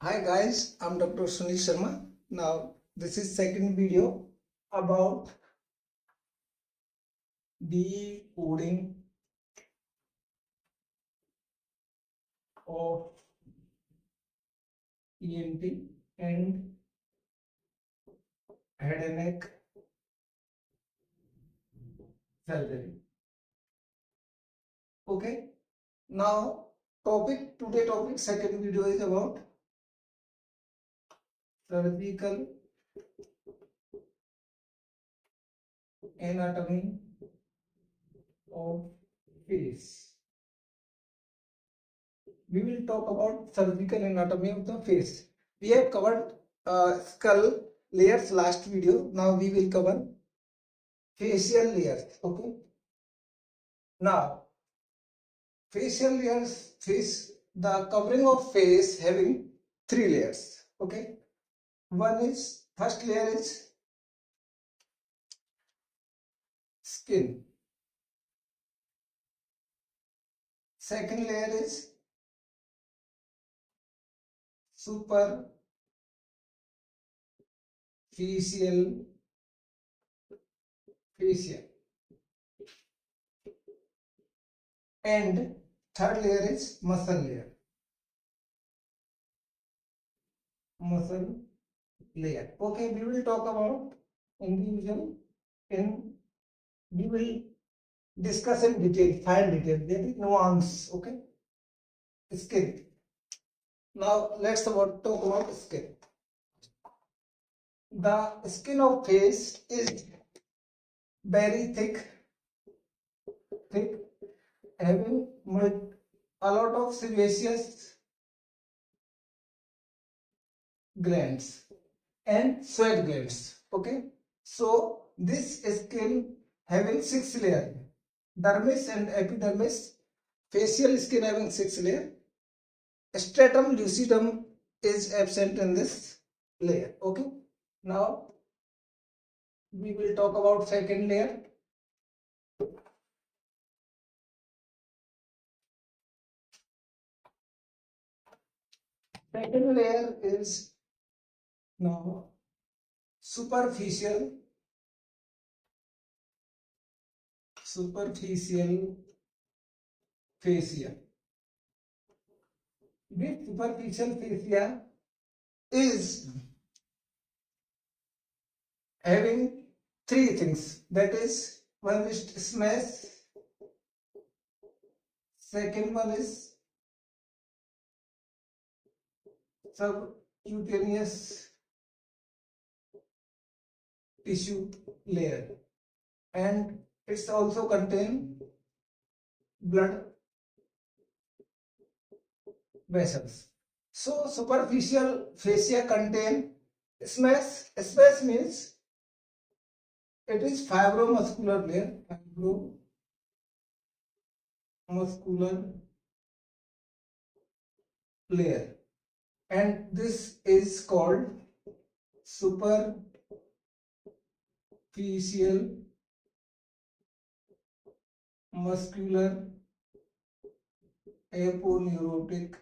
Hi guys, I'm Dr. Sunil Sharma. Now this is second video about decoding of ENT and head and neck surgery. Okay. Now today topic second video is about surgical anatomy of face. We will talk about surgical anatomy of the face. We have covered skull layers last video. Now we will cover facial layers. Okay. Now facial layers, the covering of face having three layers. Okay. First layer is skin. Second layer is superficial fascia. And third layer is muscle layer. Muscle layer. Okay, we will talk about individual we will discuss in detail, fine detail. There is nuance. Okay. Skin. Now let's talk about skin. The skin of face is very thick, having a lot of sebaceous glands and sweat glands. Okay, so this skin having 6 layers: dermis and epidermis. Facial skin having 6 layers. Stratum lucidum is absent in this layer. Okay, now we will talk about second layer. Second layer is now superficial fascia. This superficial fascia is having three things. That is, one is SMAS, second one is subcutaneous tissue layer, and it's also contain blood vessels. So superficial fascia contain SMAS. SMAS means it is fibromuscular layer, and this is called superficial muscular aponeurotic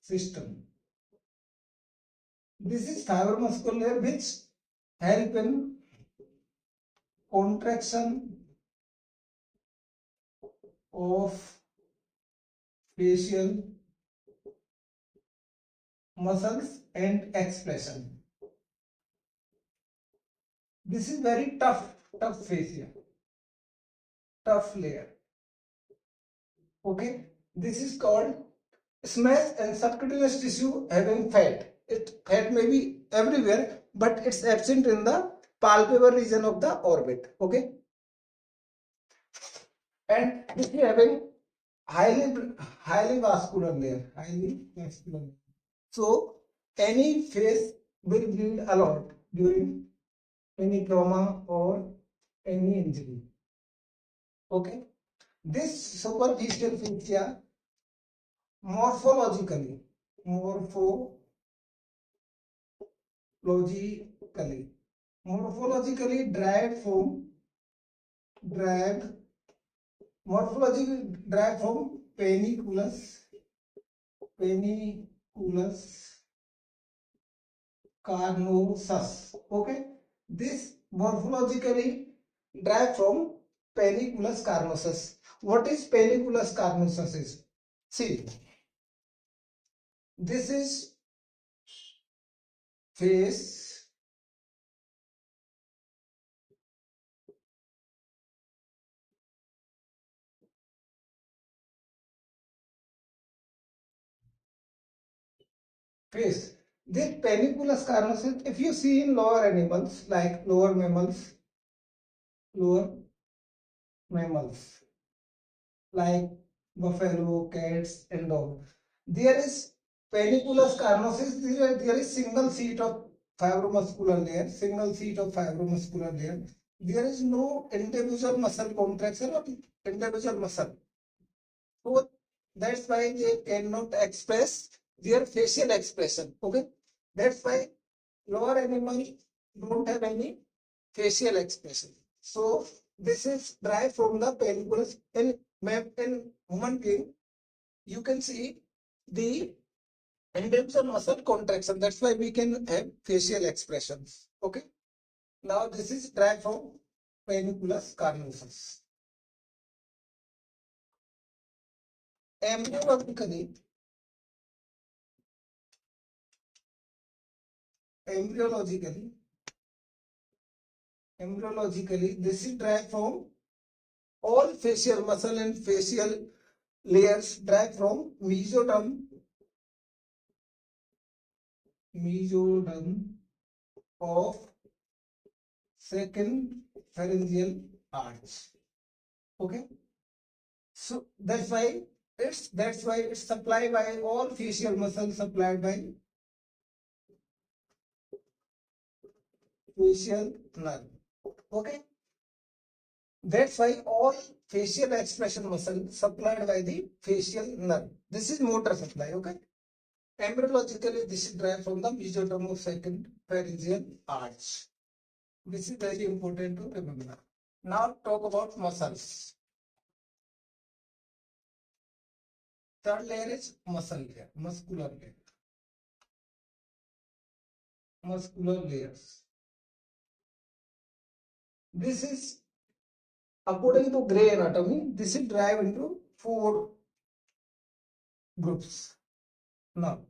system. This is fibromuscular layer which help in contraction of facial muscles and expression. This is very tough fascia, tough layer. Okay, this is called SMAS and subcutaneous tissue having fat. Fat may be everywhere, but it's absent in the palpebral region of the orbit. Okay, and this is having highly vascular layer, So any face will bleed a lot during any trauma or any injury. Okay, this superficial fascia morphologically derived from panicularis Musculus carnosus. Okay, this morphologically derived from Paniculus carnosus. What is Paniculus carnosus is? See, this is face, face. This Paniculus carnosus, if you see in lower animals like lower mammals like buffalo, cats, and dog, there is paniculus carnosus. There is single sheet of fibromuscular layer, There is no individual muscle contraction or individual muscle. So that's why they cannot express their facial expression. Okay, that's why lower animal don't have any facial expression. So this is derived from the paniculus. In human being, you can see the individual muscle contraction. That's why we can have facial expressions. Okay. Now this is derived from paniculus carnosus. Embryologically, embryologically, this is derived from all facial muscle and facial layers derived from mesoderm of second pharyngeal arch. Okay, so that's why it's supplied by all facial muscles, supplied by facial nerve. Okay, that's why all facial expression muscle supplied by the facial nerve. This is motor supply. Okay, embryologically this is derived from the mesoderm of second pharyngeal arch. This is very important to remember. Now talk about muscles. Third layer is muscle layer, muscular layers. This is according to Gray anatomy. This is divided into 4 groups. Now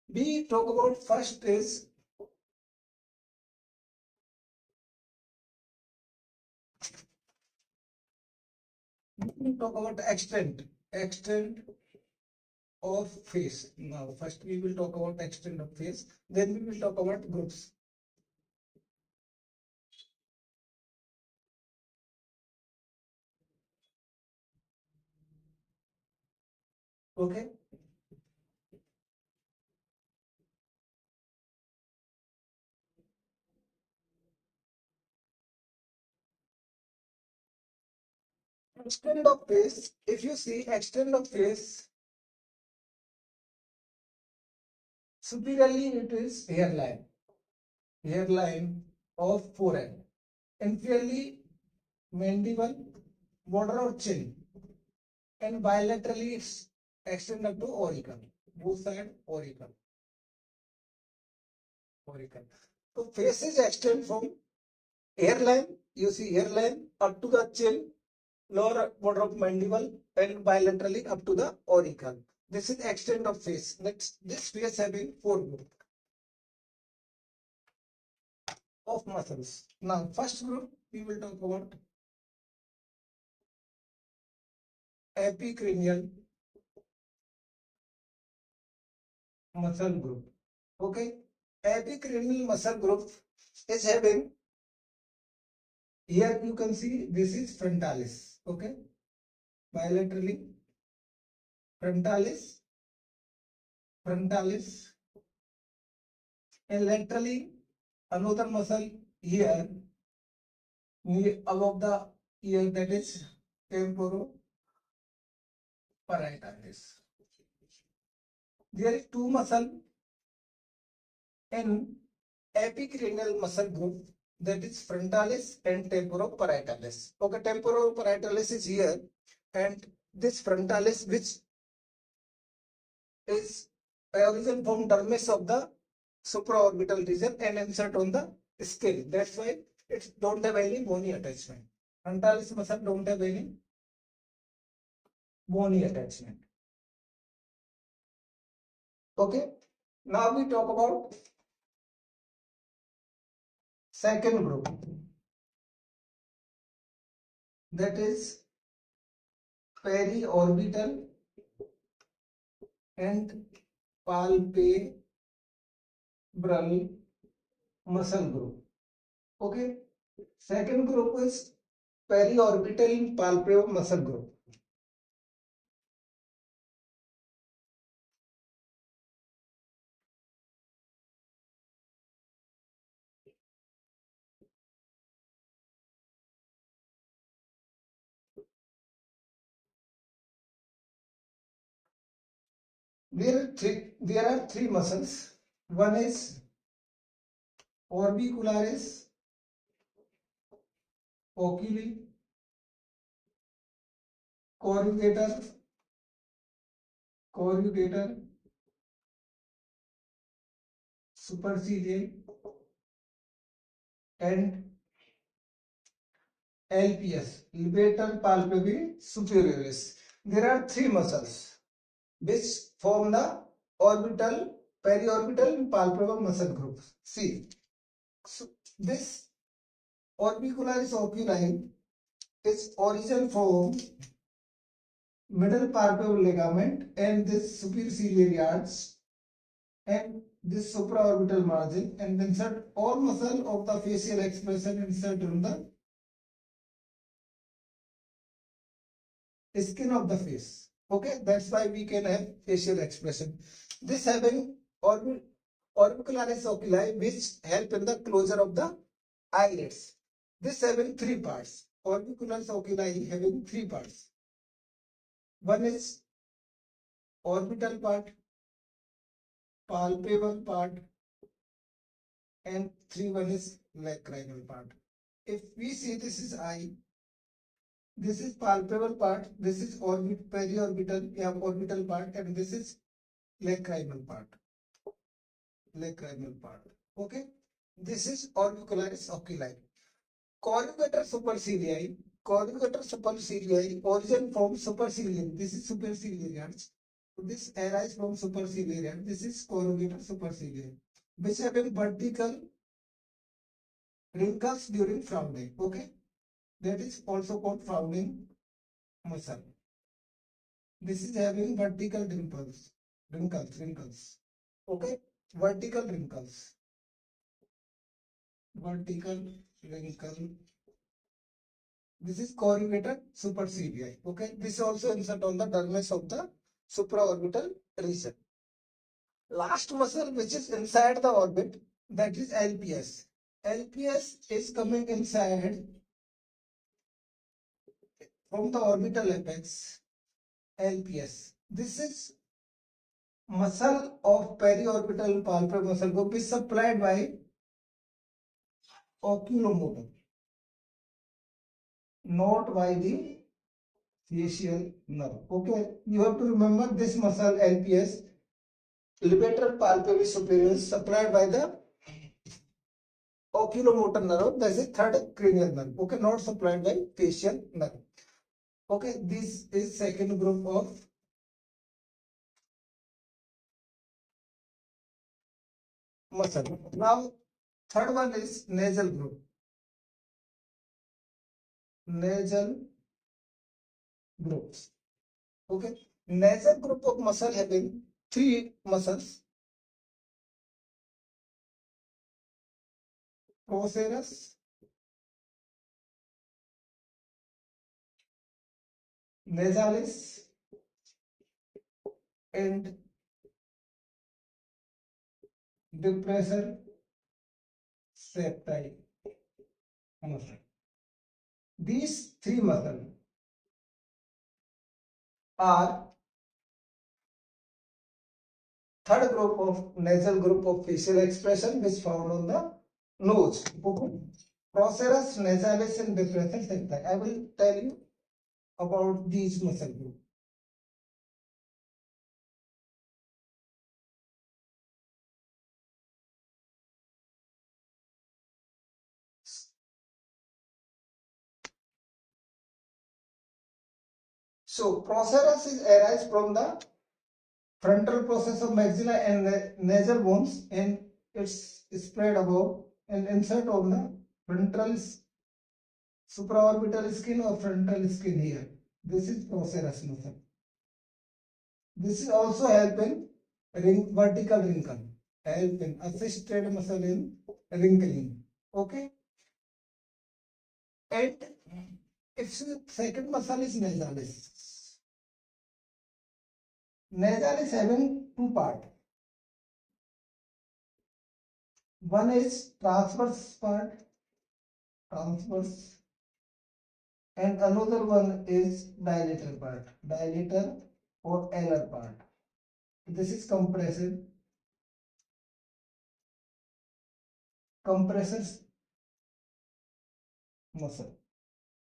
we talk about first is we talk about extent of face. Now first we will talk about extent of face, then we will talk about groups. Okay, extent of face, if you see extent of face, superiorly it is hairline of forehead, inferiorly mandible, border of chin, and bilaterally it's extend up to auricle, both side auricle. So faces extend from hairline, you see hairline up to the chin, lower border of mandible, and bilaterally up to the auricle. This is extent of face. Next, this face having 4 groups of muscles. Now, first group we will talk about epicranial muscle group. Okay, epicranial muscle group is having, here you can see this is frontalis. Okay, bilaterally frontalis, and laterally another muscle here above the ear, that is temporalis. There is 2 muscle in epicranial muscle group, that is frontalis and temporoparaetalis. Okay, temporoparaetalis is here, and this frontalis which is origin from dermis of the supraorbital region and insert on the skin. That's why it don't have any bony attachment. Frontalis muscle don't have any bony attachment. Okay. Now we talk about second group, that is periorbital and palpebral muscle group. Okay. Second group is periorbital and palpebral muscle group. There are three muscles. One is orbicularis, oculi, corrugator, superciliary, and LPS, levator palpebrae superioris. There are three muscles which form the orbital, periorbital, and palpebral muscle groups. See, so this orbicularis oculi is origin from middle palpebral ligament and this superciliary arch and this supraorbital margin, and insert all muscle of the facial expression insert on the skin of the face. Okay, that's why we can have facial expression. This having orbicularis oculi which help in the closure of the eyelids. This having three parts. Orbicularis oculi having three parts. One is orbital part, palpebral part, and one is lacrimal part. If we see this is eye, this is palpebral part, this is periorbital, we have orbital part, and this is lacrimal part. Lacrimal part. Okay. This is orbicularis oculi. Corrugator supercilii. Corrugator supercilii origin from superciliary. This is superciliary arch. This arises from superciliary arch. This is corrugator supercilii, which having vertical wrinkles during frowning. Okay. That is also called frowning muscle. This is having vertical wrinkles. Okay, vertical wrinkles. This is corrugator supercilii. Okay, this also insert on the dermis of the supraorbital region. Last muscle which is inside the orbit, that is LPS. LPS is coming inside from the orbital apex. LPS. This is muscle of periorbital palpebral muscle group is supplied by oculomotor, not by the facial nerve. Okay, you have to remember this muscle LPS, levator palpebrae superioris, supplied by the oculomotor nerve, that is third cranial nerve. Okay, not supplied by facial nerve. Okay, this is second group of muscle. Now, third one is nasal group. Nasal groups. Okay, nasal group of muscle having three muscles: procerus, nasalis, and depressor septi muscle. These three muscles are third group of nasal group of facial expression which found on the nose. Okay. Procerus, nasalis, and depressor septi. I will tell you about these muscle groups. So procerus is arise from the frontal process of maxilla and nasal bones, and it's spread above and insert on the frontal supraorbital skin or frontal skin here. This is procerus muscle. This is also help in vertical wrinkle, help in assisted muscle in wrinkling. Okay, and if second muscle is nasalis. Nasalis having two part. One is transverse part, transverse, and another one is dilator part, dilator or alar part. This is compressor muscle,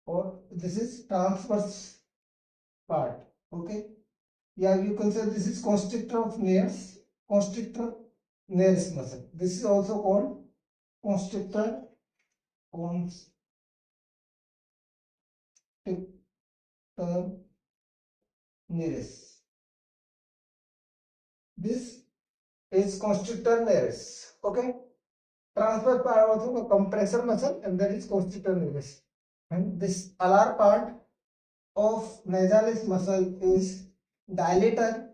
or this is transverse part. Okay, yeah, you can say this is constrictor of nares, constrictor nares muscle. This is also called constrictor nares. This is constrictor nares. Okay, transverse part also a compressor muscle, and that is constrictor nares. And this alar part of nasalis muscle is dilator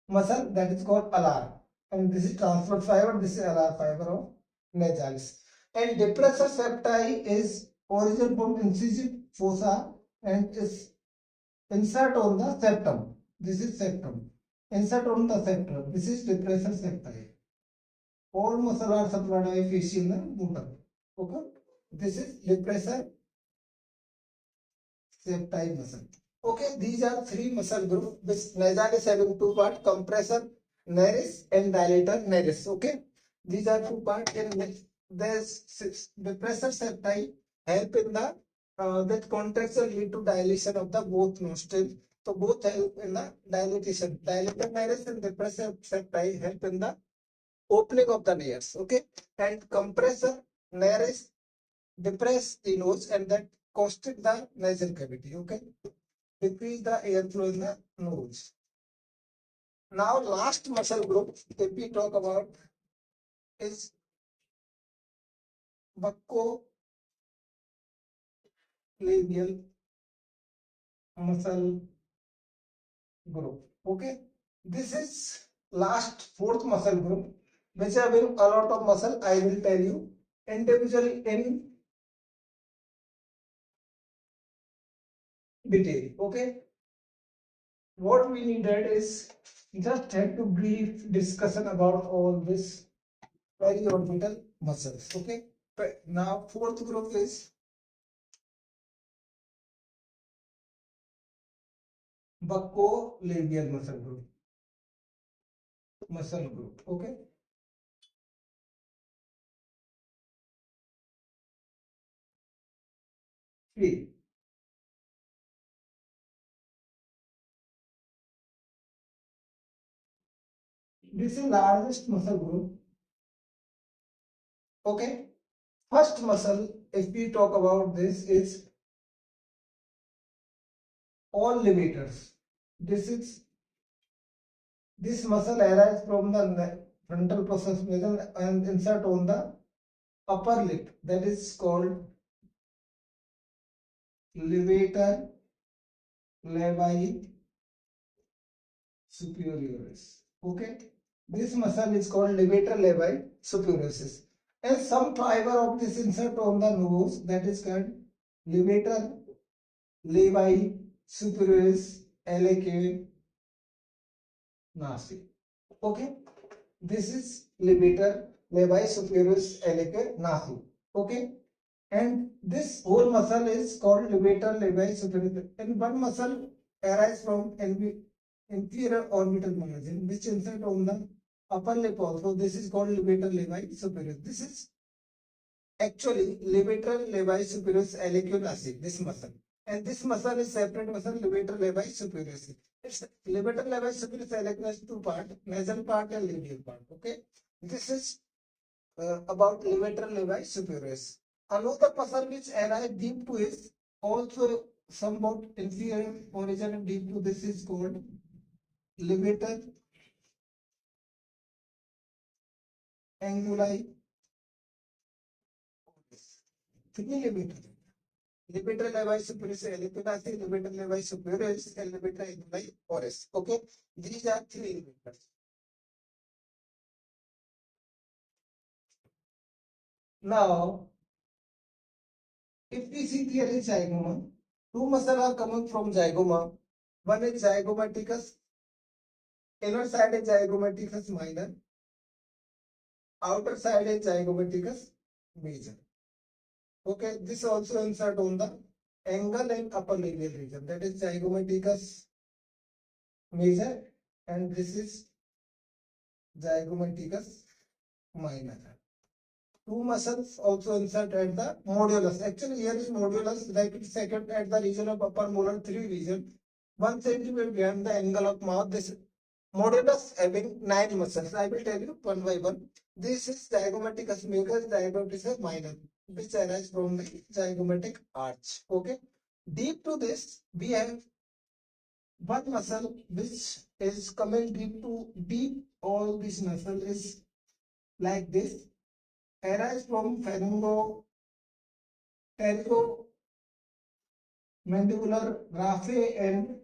muscle, that is called alar, and this is transverse fiber, this is alar fiber of nasalis. And depressor septi is origin from incisive fossa and is insert on the septum. This is septum. Insert on the septum. This is depressor septi. All muscle are supplied by fascia in the motor. Okay. This is depressor septi muscle. Okay, these are three muscle groups which nasalis having two part, compressor nares and dilator nares. Okay, these are two part, and there's depressor septi help in the that contraction lead to dilation of the both nostrils. So both help in the dilatation. Dilator nares and depressor septi help in the opening of the nares. Okay, and compressor nares depress the nose and that constrict the nasal cavity. Okay, decrease the airflow in the nose. Now, last muscle group that we talk about is buccolabial muscle group. Okay, this is last fourth muscle group, which having a lot of muscle. I will tell you individually in detail. Okay, what we needed is just have to brief discussion about all this periorbital muscles. Okay, but now fourth group is buccolabial muscle group. Okay, see, this is largest muscle group. Okay, first muscle, if we talk about this, is all levators. This muscle arises from the frontal process muscle and insert on the upper lip, that is called levator levi superioris. Okay, this muscle is called levator levi superioris, and some fiber of this insert on the nose, that is called levator levi superioris LAK nasi. Okay, this is levator levi superioris LAK nasi. Okay, and this whole muscle is called levator levi superioris, and one muscle arises from inferior orbital margin, which insert on the upper lip also. This is called levator levi superioris. This is actually levator levi superioris LAQ, this muscle. And this muscle is separate muscle, levator levi superioris. It's levator levi superioris LAQ has two part, nasal part and labial part. Okay, this is about levator levi superioris. Another muscle which arrive deep to is also somewhat inferior origin deep to this is called levator anguli. Three levator. Levator levi superioris, levator levator levi superioris, and levator anguli oris. Okay, these are three levators. Now, if we see here is zygoma, two muscles are coming from zygoma. One is zygomaticus, inner side is zygomaticus minor, outer side is zygomaticus major. Okay, this also insert on the angle and upper labial region. That is zygomaticus major, and this is zygomaticus minor. Two muscles also insert at the modulus. Actually, here is modulus, like it's second at the region of upper molar 3 region, 1 centimeter behind the angle of mouth. This modulus having 9 muscles. I will tell you one by one. This is zygomaticus major, zygomaticus minor, which arise from the zygomatic arch. Okay. Deep to this, we have one muscle which is coming deep. All this muscle is like this. Arise from mandibular raphe and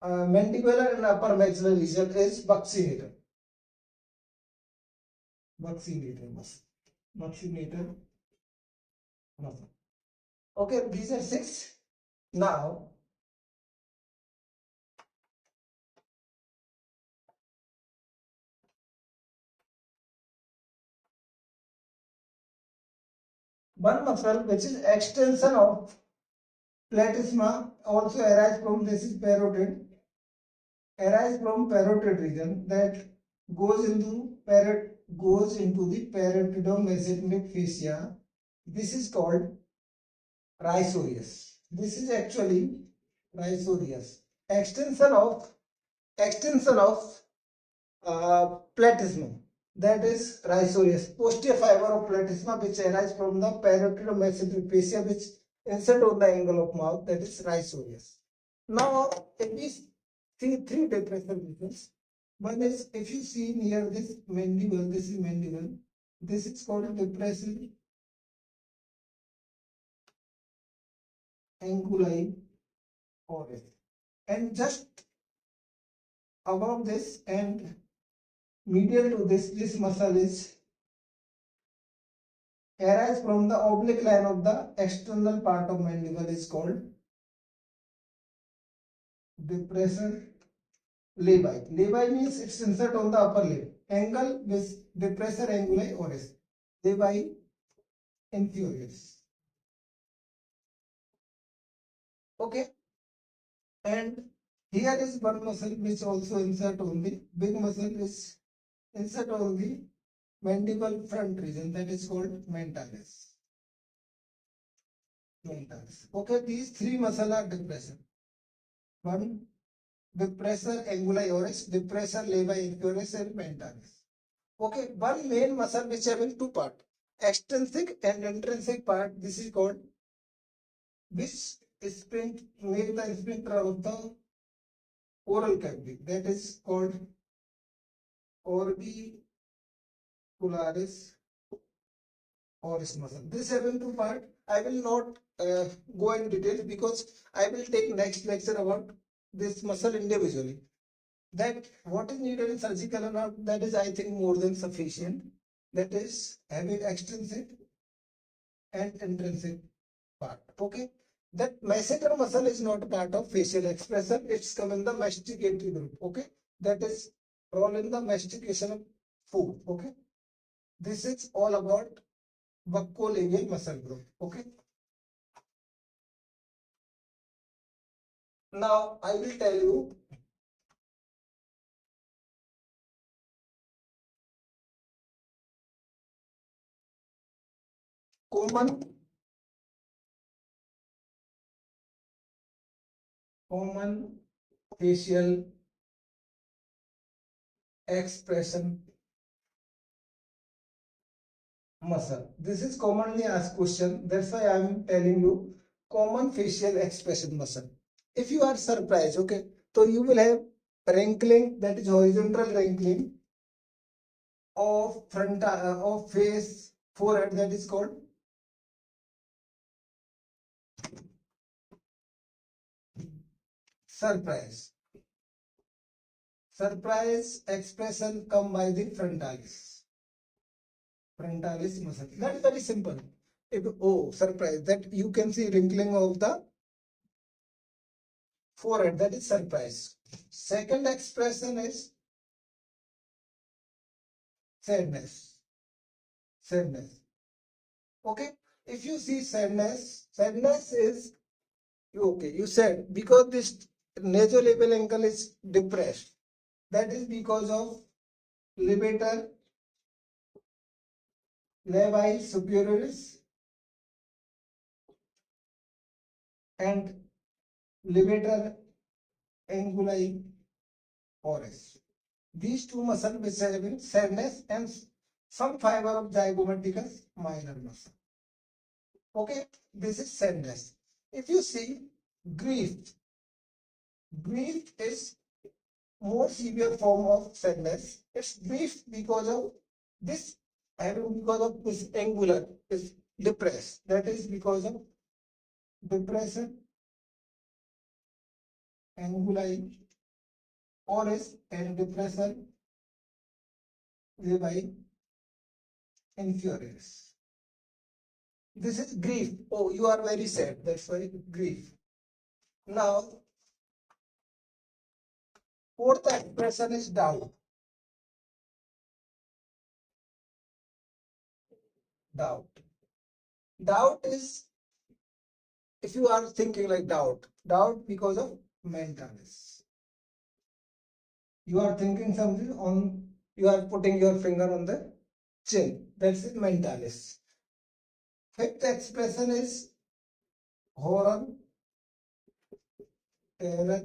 mandibular and upper maxillary region is buccinator. Buccinator muscle. Buccinator muscle. Okay, these are 6. Now, one muscle which is extension of platysma also arise from this is parotid. Arise from parotid region that goes into the parotidomesenteric fascia. This is called rhizorius. This is actually rhizorius. Extension of platysma, that is rhizorius. Posterior fiber of platysma which arise from the parotidomesenteric fascia which insert on the angle of mouth, that is rhizorius. Now, if we see 3 depressor regions, one is, if you see near this mandible, this is mandible. This is called depressor anguli oris. And just above this and medial to this muscle is arise from the oblique line of the external part of mandible is called depressor labii. Labii means it's insert on the upper lip. Angle with depressor anguli oris. Labii inferioris. Okay. And here is one muscle which also insert on the big muscle is insert on the mandible front region, that is called mentalis. Okay, these 3 muscles are depressor. One depressor anguli oris, depressor labii inferioris, and mentalis. Okay, one main muscle which having 2 parts, extrinsic and intrinsic part. This is called which make the sphincter of the oral cavity, that is called orbicularis oris muscle. This having 2 part. I will not go in detail because I will take next lecture about this muscle individually. That what is needed in surgical or not, that is I think more than sufficient. That is having extrinsic and intrinsic part. Okay. That masseter muscle is not part of facial expression. It's come in the masticatory group. Okay. That is role in the mastication of food. Okay. This is all about buccolabial muscle group. Okay. Now I will tell you common facial expression muscle. This is commonly asked question. That's why I am telling you common facial expression muscle. If you are surprised, okay, so you will have wrinkling, that is horizontal wrinkling of front of face, forehead, that is called surprise. Surprise expression come by the frontalis. Frontalis muscle. That is very simple. If, oh, surprise, that you can see wrinkling of the forehead, that is surprise. Second expression is sadness. Sadness. Okay. If you see sadness, sadness is okay. You said because this nasolabial ankle is depressed. That is because of levator levi superioris and levator anguli oris. These two muscles which are having sadness and some fiber of zygomaticus minor muscle. Okay, this is sadness. If you see grief, grief is more severe form of sadness. It's grief because of this, having because of this angular is depressed. That is because of depression anguli oris and depression levi inferioris. This is grief. Oh, you are very sad. That's why grief. Now, fourth expression is doubt. Doubt. Doubt is, if you are thinking like doubt, doubt because of mentalis. You are thinking something on, you are putting your finger on the chin. That's it, mentalis. Fifth expression is horror, terror,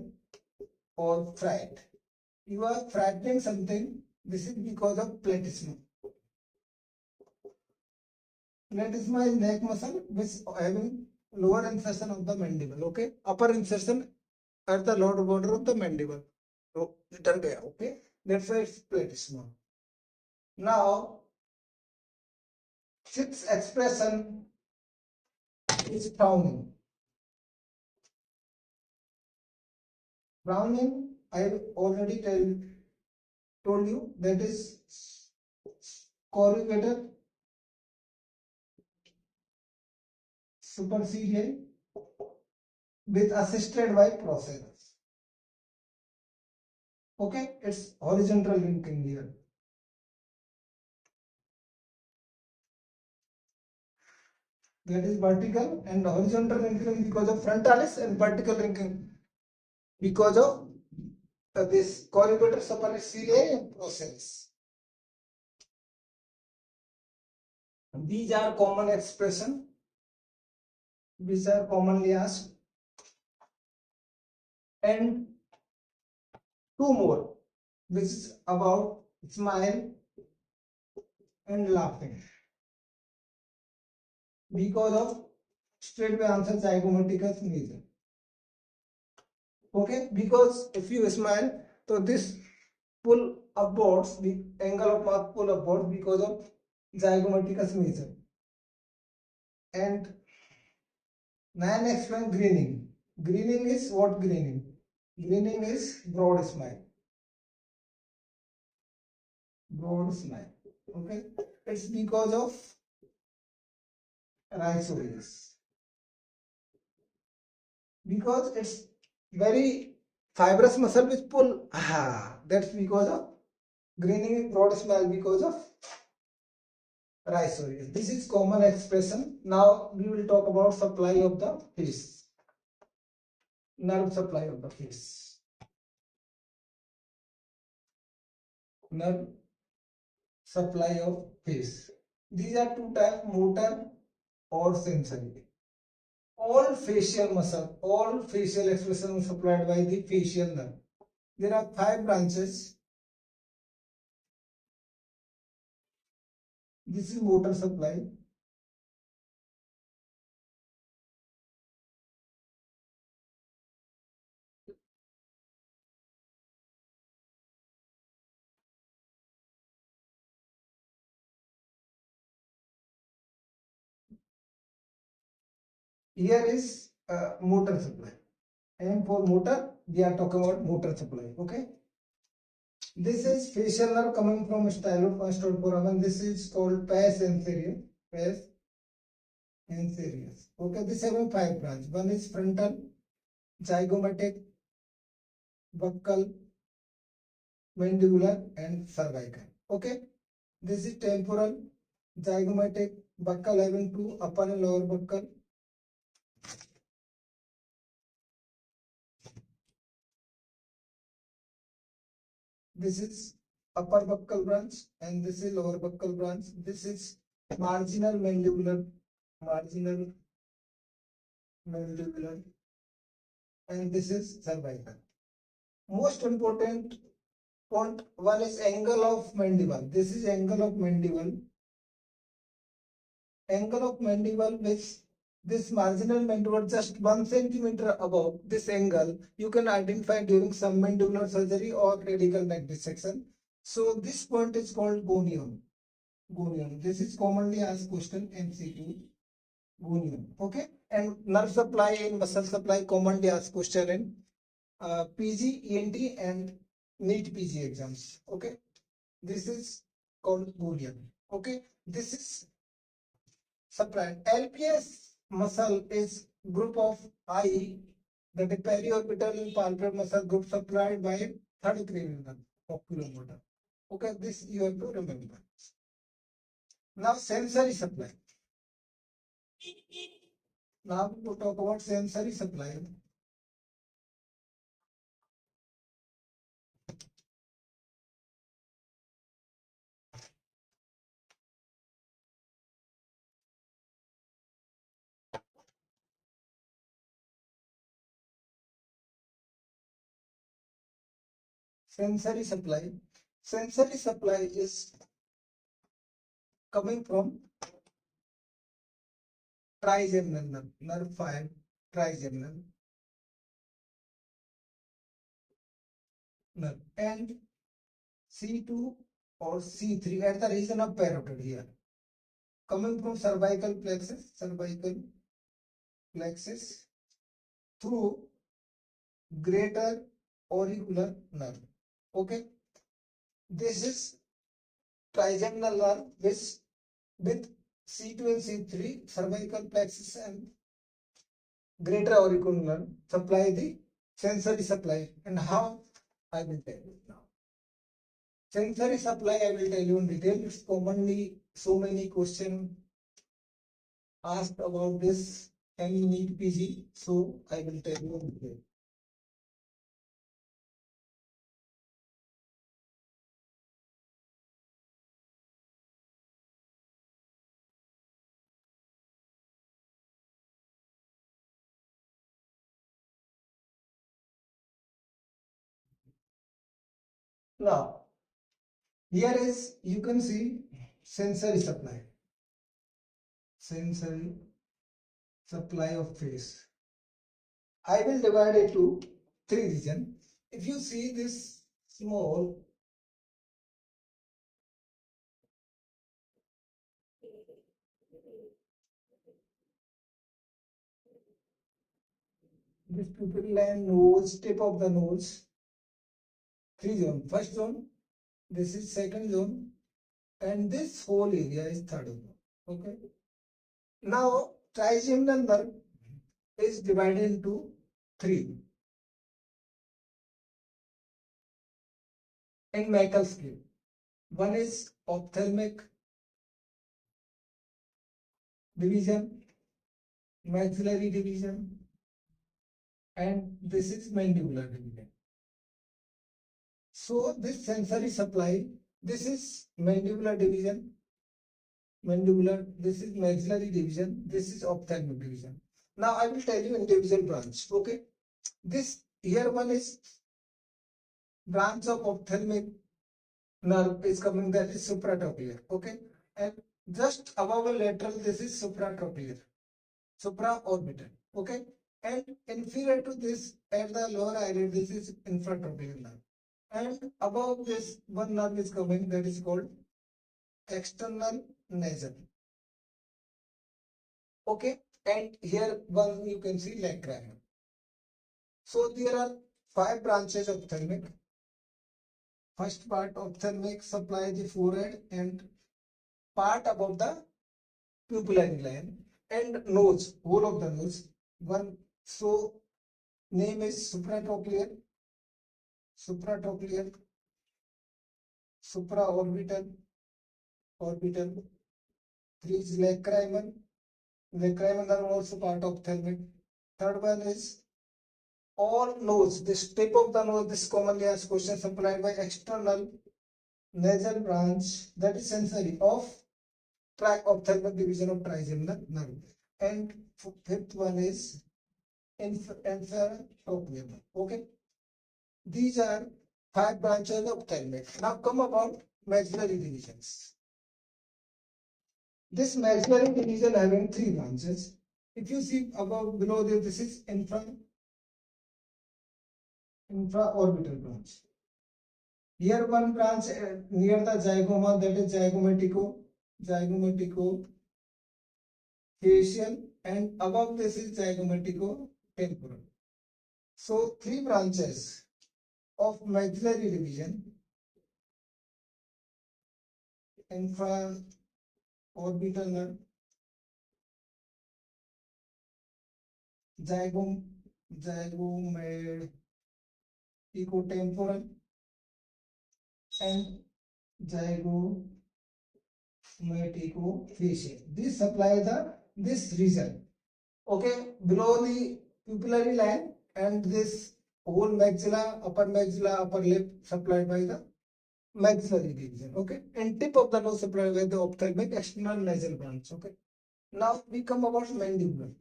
or fright. You are frightening something. This is because of platysma. Platysma is neck muscle which having lower insertion of the mandible. Okay, upper insertion at the lower border of the mandible. So इधर गया. Okay, that's why it's platysma. Now, sixth expression is frowning. Frowning, I already told you that is corrugator superciliary with assisted by process. Okay, it's horizontal linking here. That is vertical and horizontal linking because of frontalis and vertical linking because of this corrugator superciliary process. These are common expression which are commonly asked, and two more which is about smile and laughing because of straightway answer zygomaticus major. Okay, because if you smile, so this pull upwards, the angle of mouth pull upwards because of zygomaticus major. And nine explain grinning. Grinning is what grinning? Grinning is broad smile. Broad smile. Okay, it's because of rhizolius. Because it's very fibrous muscle which pull. That's because of grinning, broad smile because of rhizolius. This is common expression. Now we will talk about supply of the face. Nerve supply of the face. Nerve supply of face. These are two types, motor or sensory. All facial muscle, all facial expression is supplied by the facial nerve. There are 5 branches. This is motor supply. Here is motor supply. And for motor, we are talking about motor supply. Okay. This is facial nerve coming from styloforamen foramen. This is called pes inferior. Pes inferior. Okay. This having 5 branches. One is frontal, zygomatic, buccal, mandibular, and cervical. Okay. This is temporal, zygomatic, buccal having 2 upper and lower buccal. This is upper buccal branch and this is lower buccal branch. This is marginal mandibular, and this is cervical. Most important point, one is angle of mandible. This is angle of mandible. Angle of mandible, which this marginal mandible just 1 centimeter above this angle, you can identify during some mandibular surgery or radical neck dissection. So this point is called gonium. Gonium. This is commonly asked question MCQ. Gonium. Okay. And nerve supply and muscle supply commonly asked question in PG, ENT and NEET PG exams. Okay. This is called gonium. Okay. This is supplied. LPS muscle is group of I, that is periorbital and palpebral muscle group supplied by third cranial oculomotor. Okay, this you have to remember. Now sensory supply. Now we will talk about sensory supply. Sensory supply. Sensory supply is coming from trigeminal nerve, nerve 5, trigeminal nerve, and C2 or C3 at the region of parotid here. Coming from cervical plexus through greater auricular nerve. Okay, this is trigeminal nerve with C2 and C3, cervical plexus and greater auricular nerve supply the sensory supply. And how, I will tell you now. Sensory supply I will tell you in detail. It's commonly so many questions asked about this and you need PG, so I will tell you in detail. Now, here is, you can see sensory supply. Sensory supply of face. I will divide it to 3 regions. If you see this small, this pupil line, nose, tip of the nose, 3 zones. First zone, this is second zone, and this whole area is third zone. Okay. Now, trigeminal nerve is divided into 3 in Meckel scale. One is ophthalmic division, maxillary division, and this is mandibular division. So this sensory supply, this is mandibular division, this is maxillary division, this is ophthalmic division. Now I will tell you individual branch. Okay, this here one is branch of ophthalmic nerve is coming, that is supratrochlear. Okay, and just above a lateral, this is supratrochlear, supraorbital. Okay, and inferior to this at the lower eyelid, this is infratrochlear nerve, and above this one nerve is coming, that is called external nasal. Okay, and here one you can see leg cranium. So there are 5 branches of ophthalmic. First part ophthalmic supply the forehead and part above the pupillary line and nose, whole of the nose. One, so name is supratrochlear, supratrochlear, supraorbital, orbital. 3 is lacrimal. Lacrimal are also part of ophthalmic. Third one is all nose. This tip of the nose, this commonly asked question supplied by external nasal branch, that is sensory of ophthalmic division of trigeminal nerve. And fifth one is infratrochlear. Okay, these are 5 branches of ophthalmic. Now come about maxillary divisions. This maxillary division having 3 branches. If you see above below there, this is infraorbital branch. Here one branch near the zygoma, that is zygomatico facial, and above this is zygomatico temporal. So 3 branches of maxillary division: infraorbital nerve, zygomaticotemporal, and zygomaticofacial. This supply this region. Okay, below the pupillary line, and this whole maxilla, upper lip supplied by the maxillary division. Okay, and tip of the nose supplied by the ophthalmic external nasal branch. Okay, now we come about mandibular.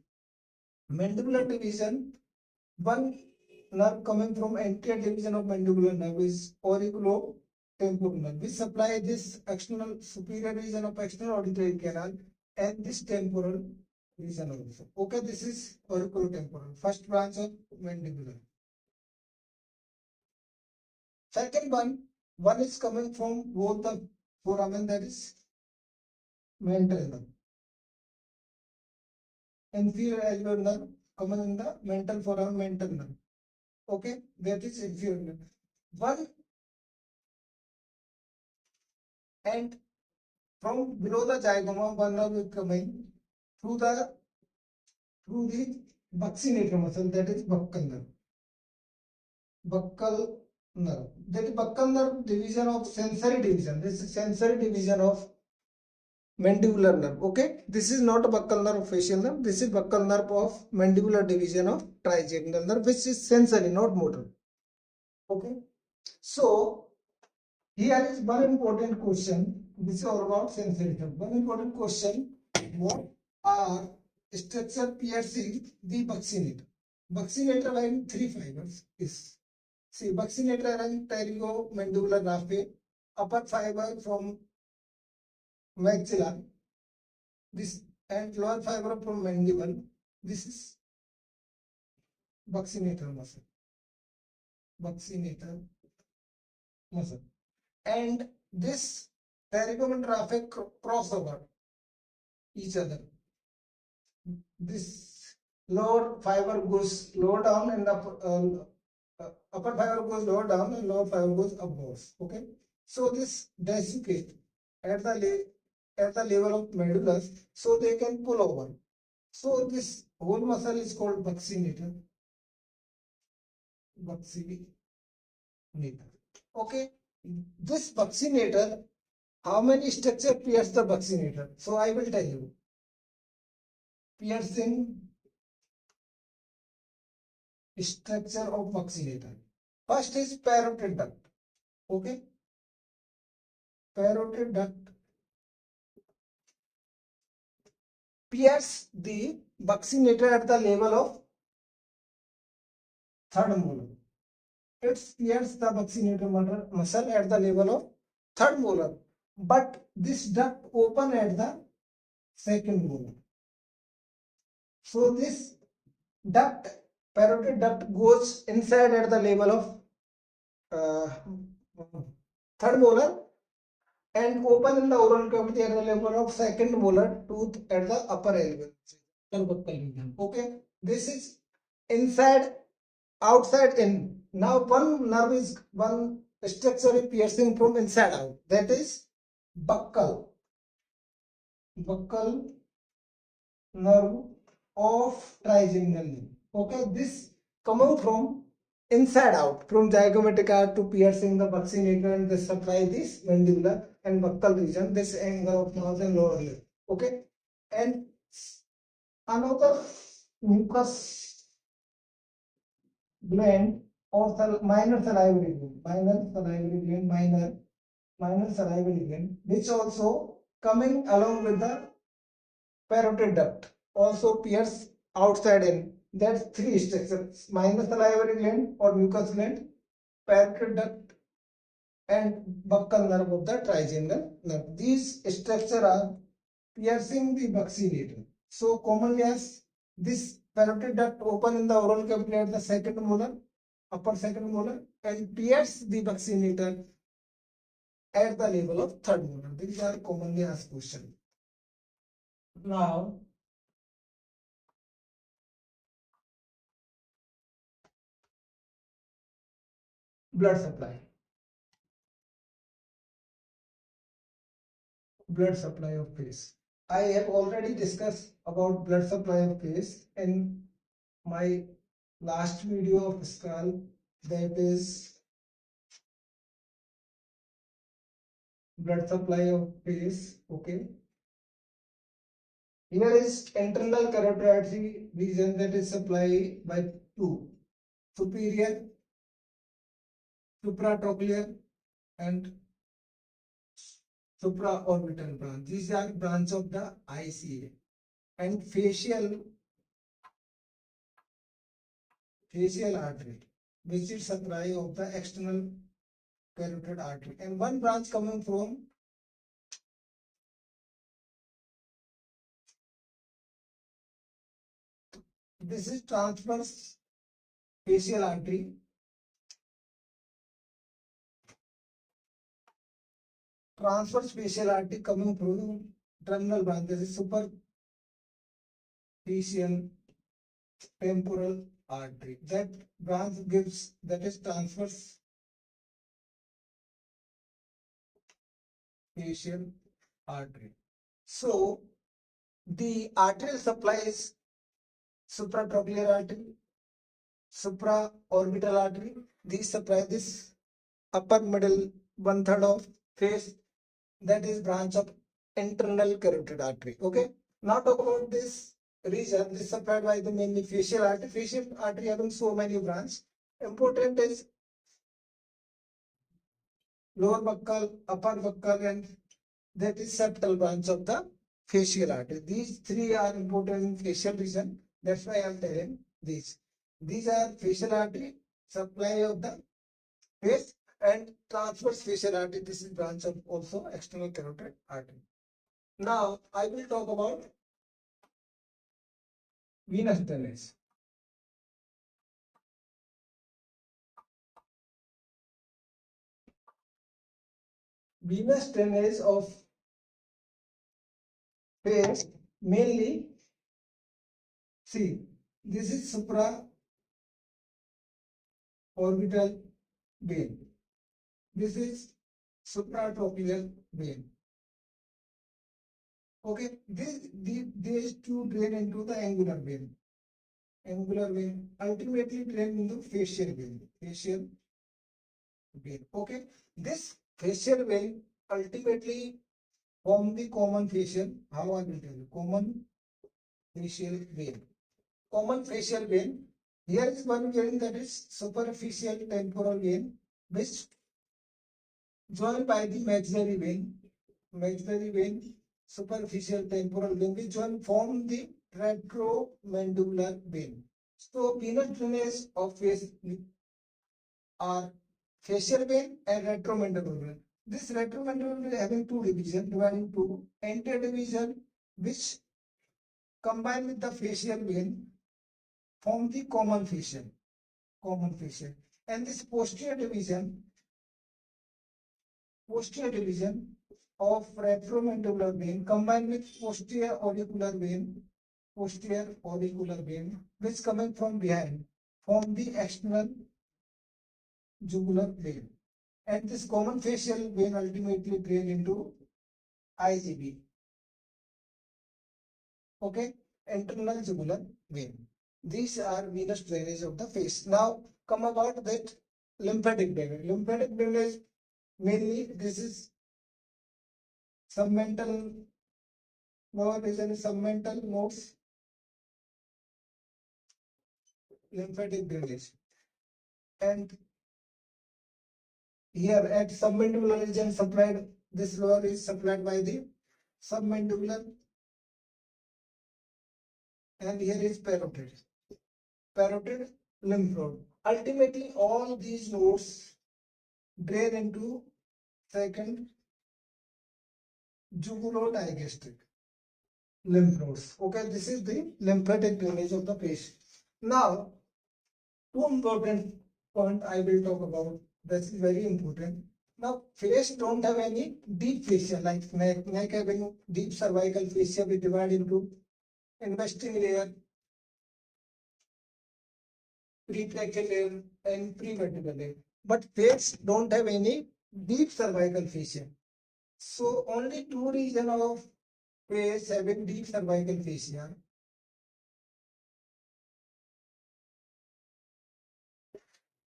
Mandibular division, one nerve coming from anterior division of mandibular nerve is auriculotemporal nerve, which supply this external superior region of external auditory canal and this temporal region also. Okay, this is auriculotemporal, first branch of mandibular. Second one is coming from both the foramen, that is mental nerve. Inferior alveolar nerve common in the mental foramen, mental nerve. Okay, that is inferior nerve. One, and from below the zygoma, one nerve is coming through the buccinator muscle, that is buccal nerve. Buccal nerve. That is buccal nerve division of sensory division. This is sensory division of mandibular nerve. Okay, this is not a buccal nerve of facial nerve. This is buccal nerve of mandibular division of trigeminal nerve, which is sensory, not motor. Okay, so here is one important question. This is all about sensory nerve. One important question: what are structure piercing the buccinator? Buccinator having 3 fibers is, see, buccinator having pterygomandibular raphe, upper fiber from maxilla, this, and lower fiber from mandible. This is buccinator muscle. Buccinator muscle. And this pterygomandibular raphe cross over each other. This lower fiber goes lower down and upper fiber goes lower down and lower fiber goes upwards. Okay, so this desiccate at the level of medullus, so they can pull over. So this whole muscle is called buccinator. Okay, this buccinator, how many structure pierce the buccinator? So I will tell you. Piercing structure of buccinator. First is parotid duct. Okay, parotid duct pierce the buccinator at the level of third molar. It pierces the buccinator muscle at the level of third molar, but this duct open at the second molar. So this duct, parotid duct, goes inside at the level of third molar and open in the oral cavity at the level of second molar tooth at the upper alveolar. and buccal region. Okay, this is inside, outside, in. Now one structure is piercing from inside out. That is buccal nerve of trigeminal nerve. Okay, this coming from inside out, from zygomatic arch to piercing the buccinator, and they supply this mandibular and buccal region, this angle of mouth and lower lip. Okay, and another mucus gland or minor salivary gland, minor salivary gland, which also coming along with the parotid duct, also pierce outside in. That's three structures: minor salivary gland or mucus gland, parotid duct, and buccal nerve of the trigeminal nerve. These structures are piercing the buccinator. So commonly as this parotid duct open in the oral cavity at the second molar, upper second molar, and pierce the buccinator at the level of third molar. These are commonly asked questions. Now, blood supply. Blood supply of face. I have already discussed about blood supply of face in my last video of skull, that is blood supply of face. Okay, here is internal carotid artery region that is supplied by two: superior supratrochlear and supraorbital branch. These are branch of the ICA. And facial artery, which is supply of the external carotid artery, and one branch coming from this is transverse facial artery. Transverse facial artery coming from terminal branch. This is superficial temporal artery. That branch gives, that is transverse facial artery. So the arterial supply is supratrochlear artery, supraorbital artery. These supply this upper middle one third of face, that is branch of internal carotid artery. Okay, now talk about this region. This supplied by the mainly facial artery. Facial artery having so many branches. Important is lower buccal, upper buccal, and that is septal branch of the facial artery. These three are important in facial region. That's why I am telling these. These are facial artery, supply of the face, and transverse facial artery. This is branch of also external carotid artery. Now I will talk about venous drainage. Venous drainage of face mainly, see, this is supraorbital vein. This is supratrochlear vein. Okay, these two drain into the angular vein. Angular vein ultimately drain into facial vein. Facial vein. Okay, this facial vein ultimately form the common facial. How I will tell you? Common facial vein. Common facial vein. Here is one vein, that is superficial temporal vein, which joined by the maxillary vein, superficial temporal vein, which one form the retromandibular vein. So venous drainage of face are facial vein and retromandibular vein. This retromandibular vein having two divisions, dividing to anterior division, which combine with the facial vein form the common facial, and this posterior division of retromandibular vein combined with posterior auricular vein posterior auricular vein, which coming from behind, from the external jugular vein. And this common facial vein ultimately drain into IGV. Okay, internal jugular vein. These are venous drainage of the face. Now come about that lymphatic drainage. Lymphatic drainage mainly this is submental lower region is submental nodes lymphatic drainage. And here at submandibular region supplied, this lower is supplied by the submandibular, and here is parotid lymph node. Ultimately, all these nodes drain into second jugulo-digastric lymph nodes. Okay, this is the lymphatic drainage of the face. Now, two important point I will talk about. This is very important. Now, face don't have any deep fascia like neck having deep cervical fascia. We divide into investing layer, pretracheal layer, and prevertebral layer. But face don't have any deep cervical fascia. So only two regions of face having deep cervical fascia.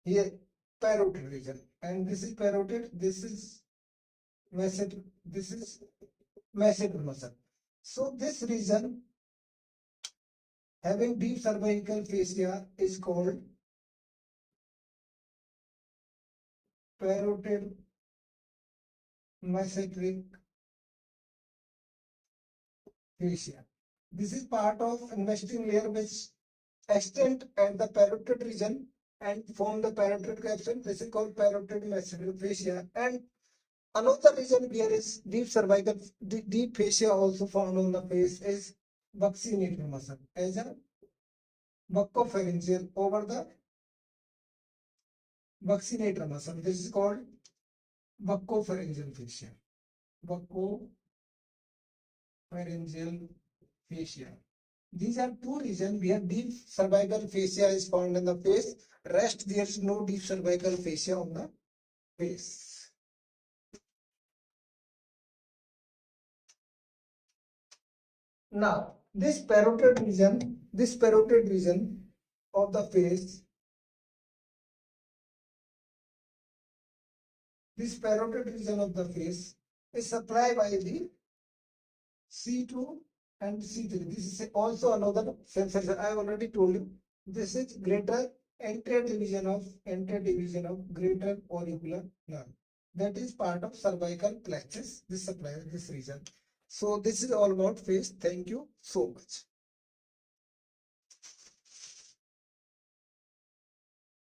Here, parotid region, and this is parotid. This is masseter. This is masseter muscle. So this region having deep cervical fascia is called parotid masseteric fascia. This is part of investing layer which extend at the parotid region and form the parotid capsule. This is called parotid masseteric fascia. And another region where is deep cervical, deep fascia also found on the face is buccinator muscle as a buccopharyngeal over the buccinator muscle. This is called buccopharyngeal fascia. Buccopharyngeal fascia. These are two regions where deep cervical fascia is found in the face. Rest there is no deep cervical fascia on the face. Now, this parotid region of the face, this parotid region of the face is supplied by the C2 and C3. This is also another sensor. I have already told you. This is greater anterior division of greater auricular nerve. That is part of cervical plexus. This supplies this region. So this is all about face. Thank you so much.